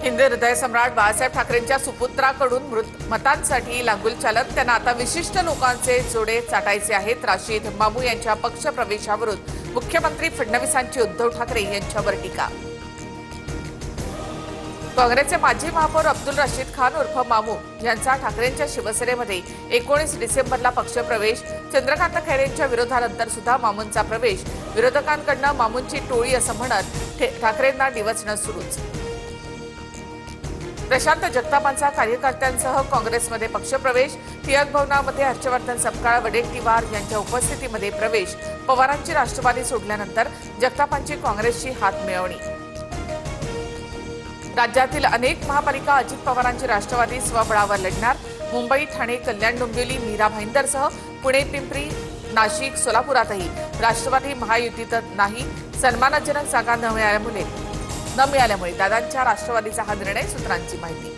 हिंदू हृदय सम्राट बाळासाहेब ठाकरेंच्या सुपुत्राकडून मतांसाठी लागूल चालत त्यांना आता विशिष्ट लोकांचे जोडे चाटायचे आहेत। राशीद मामू यांच्या पक्ष प्रवेशावरून मुख्यमंत्री फडणवीसांची उद्धव ठाकरे यांच्यावर टीका। काँग्रेसचे माजी महापौर अब्दुल रशीद खान उर्फ मामू यांचा ठाकरेंच्या शिवसेनेमध्ये 19 डिसेंबरला पक्षप्रवेश। चंद्रकांत खैरेंच्या विरोधानंतर सुद्धा मामूंचा प्रवेश। विरोधकांकडून मामूंची टोळी असं म्हणत ठाकरेंना डिवचणं सुरूच। प्रशांत जगतापांचा कार्यकर्त्यांसह काँग्रेसमध्ये पक्षप्रवेश। टिळक भवनामध्ये हर्षवर्धन सपकाळ वडेट्टीवार यांच्या उपस्थितीमध्ये प्रवेश। पवारांची राष्ट्रवादी सोडल्यानंतर जगतापांची काँग्रेसची हातमिळवणी। राज्यातील अनेक महापालिका अजित पवारांची राष्ट्रवादी स्वबळावर लढणार। मुंबई, ठाणे, कल्याण, डोंबिवली, मीरा भाईंदरसह पुणे, पिंपरी, नाशिक, सोलापुरातही राष्ट्रवादी महायुतीत नाही। सन्मानजनक जागा न मिळाल्यामुळे दादांच्या राष्ट्रवादीचा हा निर्णय, सूत्रांची माहिती।